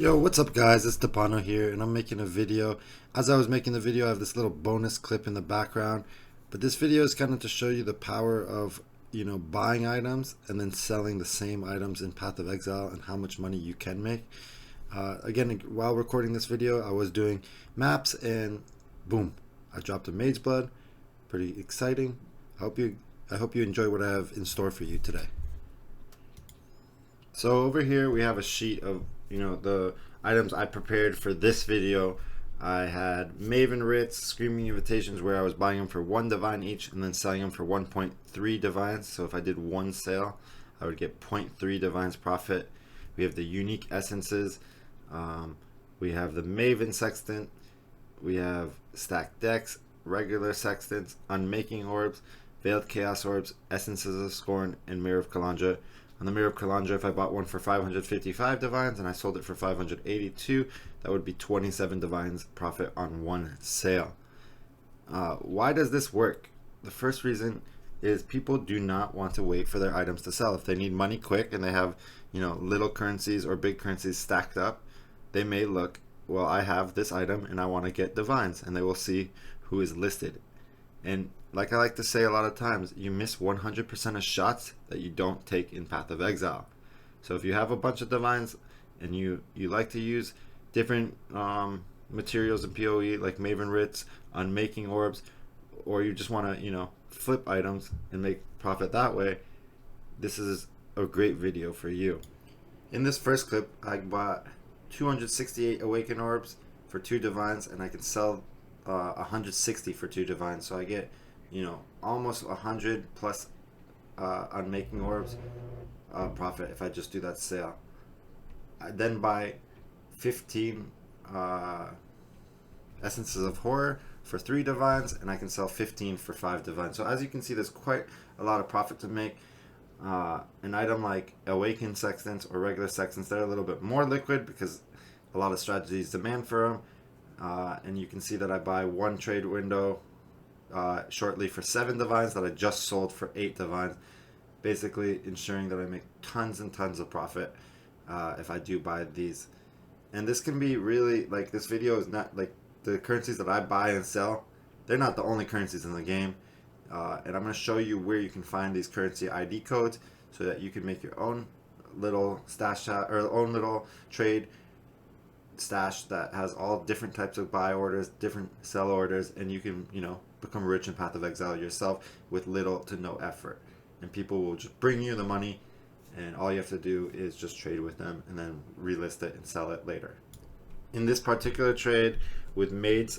Yo, what's up guys? It's Stepano here and I'm making a video. As I was making the video, I have this little bonus clip in the background. But this video is kind of to show you the power of, buying items and then selling the same items in Path of Exile and how much money you can make. Again, while recording this video, I was doing maps and boom, I dropped a mageblood. Pretty exciting. I hope you enjoy what I have in store for you today. So over here we have a sheet of, the items I prepared for this video. I had Maven Writs, Screaming Invitations, where I was buying them for 1 divine each and then selling them for 1.3 divines. So if I did one sale, I would get 0.3 divines profit. We have the unique essences. We have the Maven Sextant. We have stacked decks, regular sextants, unmaking orbs, veiled chaos orbs, essences of scorn, and mirror of Kalandra. On the mirror of Kalandra, if I bought one for 555 divines and I sold it for 582, that would be 27 divines profit on one sale. Why does this work? The first reason is people do not want to wait for their items to sell. If they need money quick and they have, little currencies or big currencies stacked up, they may look, well, I have this item and I want to get divines, and they will see who is listed. And like I like to say a lot of times, you miss 100% of shots that you don't take in Path of Exile. So if you have a bunch of divines and you like to use different materials in PoE like Maven Writs, Unmaking Orbs, or you just want to, flip items and make profit that way, this is a great video for you. In this first clip, I bought 268 Awaken Orbs for 2 divines, and I can sell 160 for 2 divines. So I get, almost 100 plus Unmaking Orbs profit if I just do that sale. I then buy 15 Essences of Horror for 3 divines, and I can sell 15 for 5 divines. So as you can see, there's quite a lot of profit to make. An item like Awakened Sextants or regular Sextants, they're a little bit more liquid because a lot of strategies demand for them. And you can see that I buy 1 trade window shortly for 7 divines that I just sold for 8 divines, basically ensuring that I make tons and tons of profit if I do buy these. And this can be really, like, this video is not, like, the currencies that I buy and sell, they're not the only currencies in the game. And I'm going to show you where you can find these currency ID codes so that you can make your own little stash or own little trade stash that has all different types of buy orders, different sell orders, and you can, become rich in Path of Exile yourself with little to no effort. And people will just bring you the money, and all you have to do is just trade with them and then relist it and sell it later. In this particular trade with Mates,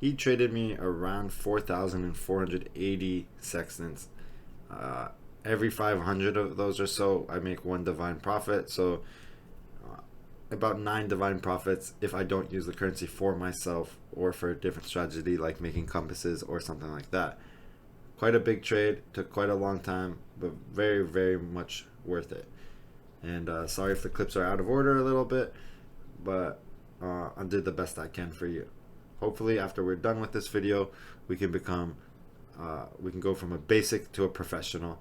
he traded me around 4,480 sextants. Every 500 of those or so, I make 1 divine profit. So about 9 divine profits if I don't use the currency for myself or for a different strategy like making compasses or something like that. Quite a big trade, took quite a long time, but very, very much worth it. And sorry if the clips are out of order a little bit, but I did the best I can for you. Hopefully after we're done with this video, we can go from a basic to a professional.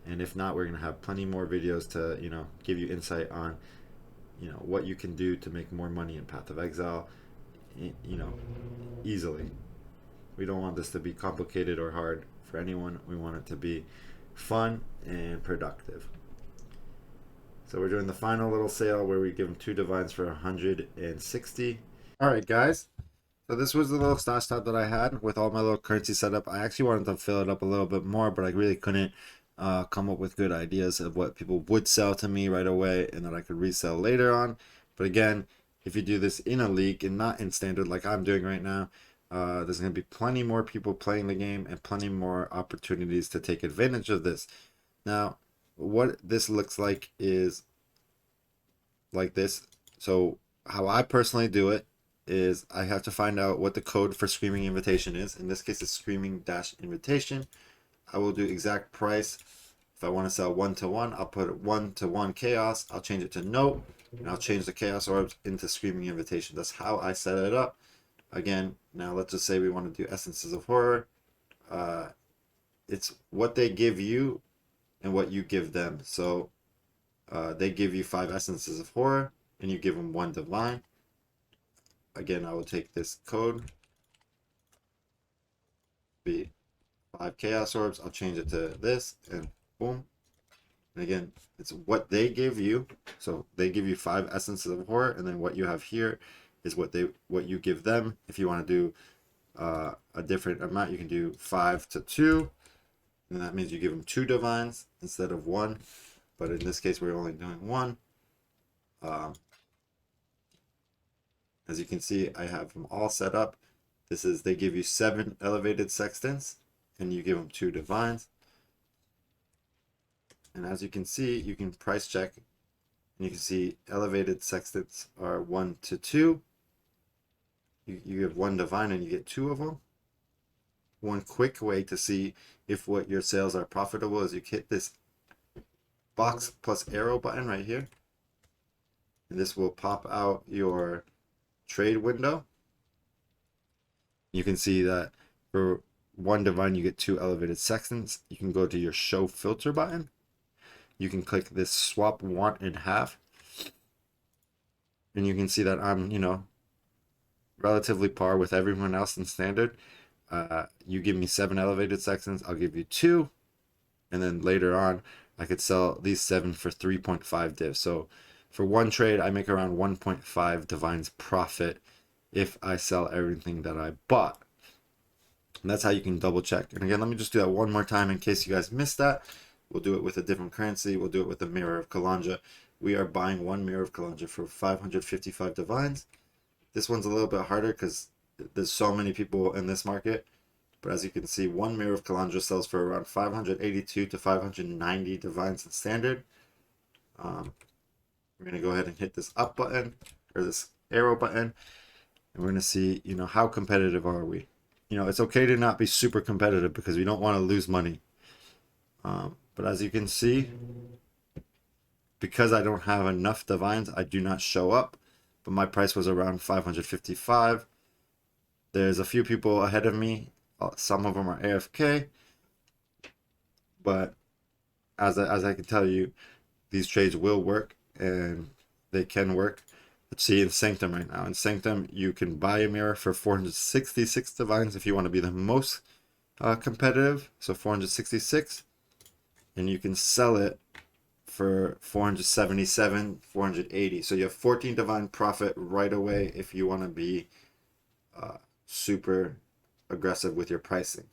And if not, we're going to have plenty more videos to, give you insight on, what you can do to make more money in Path of Exile, easily. We don't want this to be complicated or hard for anyone. We want it to be fun and productive. So we're doing the final little sale where we give them 2 divines for 160. Alright guys, so this was the little stash tab that I had with all my little currency setup. I actually wanted to fill it up a little bit more, but I really couldn't come up with good ideas of what people would sell to me right away and that I could resell later on. But again, if you do this in a league and not in standard like I'm doing right now, there's going to be plenty more people playing the game and plenty more opportunities to take advantage of this. Now, what this looks like is like this. So how I personally do it is I have to find out what the code for Screaming Invitation is. In this case, it's Screaming-Invitation. I will do exact price. If I want to sell 1-to-1, I'll put 1-to-1 chaos. I'll change it to note, and I'll change the chaos orbs into Screaming Invitation. That's how I set it up. Again, now let's just say we want to do Essences of Horror. It's what they give you and what you give them. So they give you 5 Essences of Horror, and you give them 1 divine. Again, I will take this code, be 5 chaos orbs. I'll change it to this, and boom. And again, it's what they give you. So they give you 5 essences of horror, and then what you have here is what you give them. If you want to do a different amount, you can do 5 to 2, and that means you give them 2 divines instead of 1. But in this case, we're only doing 1. As you can see, I have them all set up. This is, they give you 7 elevated sextants, and you give them 2 divines. And as you can see, you can price check, and you can see elevated sextants are 1 to 2. You give 1 divine and you get 2 of them. One quick way to see if what your sales are profitable is you hit this box plus arrow button right here, and this will pop out your trade window. You can see that for 1 divine you get 2 elevated sextants. You can go to your show filter button. You can click this swap want in half, and you can see that I'm, relatively par with everyone else in standard. You give me 7 elevated sextants, I'll give you 2, and then later on I could sell these 7 for 3.5 divs. So for 1 trade I make around 1.5 divines profit if I sell everything that I bought. And that's how you can double check. And again, let me just do that one more time in case you guys missed that. We'll do it with a different currency. We'll do it with the Mirror of Kalanja. We are buying 1 Mirror of Kalanja for 555 divines. This one's a little bit harder because there's so many people in this market. But as you can see, 1 Mirror of Kalanja sells for around 582 to 590 divines in standard. We're going to go ahead and hit this up button, or this arrow button, and we're going to see, how competitive are we? It's okay to not be super competitive because we don't want to lose money. But as you can see, because I don't have enough divines, I do not show up. But my price was around 555. There's a few people ahead of me. Some of them are AFK. But as I can tell you, these trades will work, and they can work. Let's see in Sanctum right now. In Sanctum, you can buy a mirror for 466 divines if you want to be the most competitive. So 466. And you can sell it for 477, 480. So you have 14 divine profit right away if you want to be super aggressive with your pricing.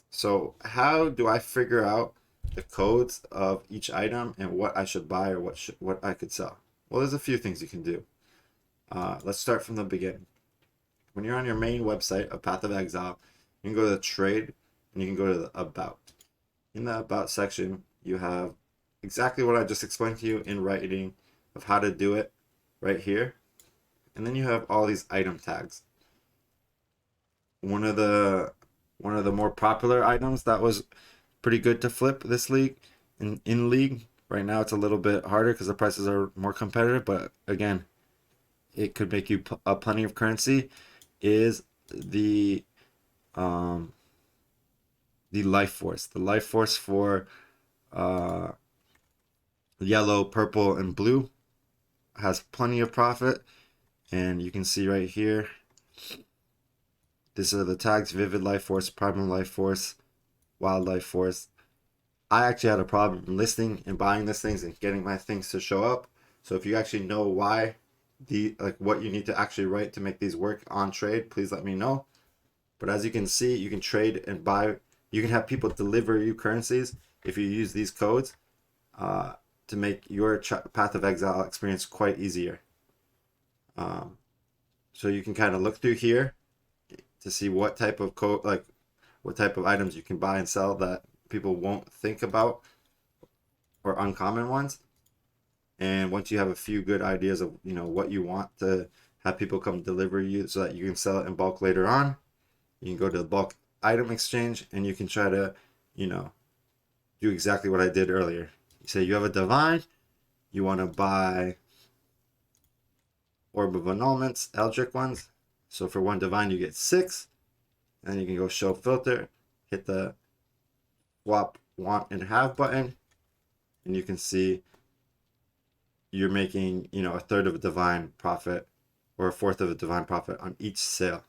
So how do I figure out the codes of each item and what I should buy or what I could sell? Well, there's a few things you can do. Let's start from the beginning. When you're on your main website of Path of Exile, you can go to the trade and you can go to the about. In the about section, you have exactly what I just explained to you in writing of how to do it right here. And then you have all these item tags. One of the more popular items that was pretty good to flip this league, in league right now it's a little bit harder because the prices are more competitive, but again, it could make you plenty of currency, is the life force. The life force for yellow, purple, and blue has plenty of profit. And you can see right here, these are the tags: Vivid Life Force, Primal Life Force, Wild Life Force. I actually had a problem listing and buying these things and getting my things to show up. So if you actually know why, what you need to actually write to make these work on trade, please let me know. But as you can see, you can trade and buy. You can have people deliver you currencies if you use these codes to make your Path of Exile experience quite easier. So you can kind of look through here to see what type of code, what type of items you can buy and sell that people won't think about, or uncommon ones. And once you have a few good ideas of what you want to have people come deliver you so that you can sell it in bulk later on, you can go to the bulk item exchange and you can try to do exactly what I did earlier. You say you have a divine, you want to buy Orb of Annulments, Eldritch ones. So for 1 divine you get 6, and you can go show filter, hit the swap want and have button, and you can see you're making, you know, a third of a divine profit or a fourth of a divine profit on each sale.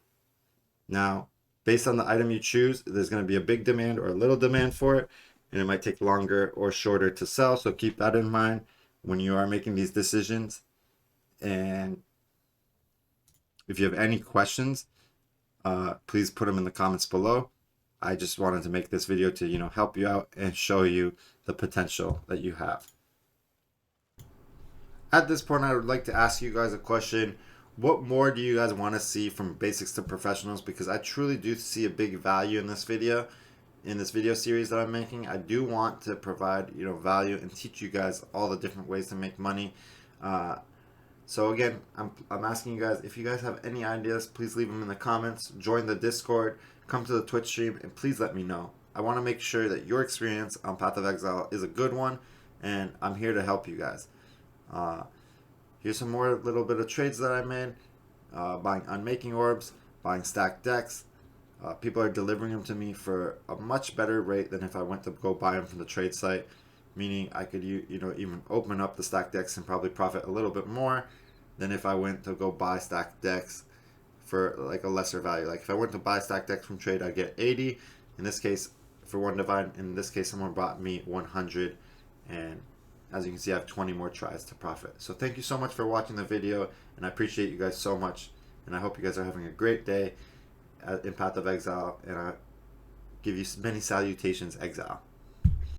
Now, based on the item you choose, there's going to be a big demand or a little demand for it, and it might take longer or shorter to sell. So keep that in mind when you are making these decisions. And if you have any questions, please put them in the comments below. I just wanted to make this video to, you know, help you out and show you the potential that you have. At this point, I would like to ask you guys a question. What more do you guys want to see from basics to professionals? Because I truly do see a big value in this video series that I'm making. I do want to provide, you know, value and teach you guys all the different ways to make money. So again, I'm asking you guys, if you guys have any ideas, please leave them in the comments. Join the Discord, come to the Twitch stream, and please let me know. I want to make sure that your experience on Path of Exile is a good one, and I'm here to help you guys. Here's some more little bit of trades that I made. Buying Unmaking Orbs, buying stacked decks. People are delivering them to me for a much better rate than if I went to go buy them from the trade site. Meaning I could, you know, even open up the stacked decks and probably profit a little bit more than if I went to go buy stacked decks for like a lesser value. Like if I went to buy stacked decks from trade, I'd get 80. In this case, for one divine, in this case, someone bought me 100. And as you can see, I have 20 more tries to profit. So thank you so much for watching the video, and I appreciate you guys so much. And I hope you guys are having a great day in Path of Exile, and I give you many salutations, Exile.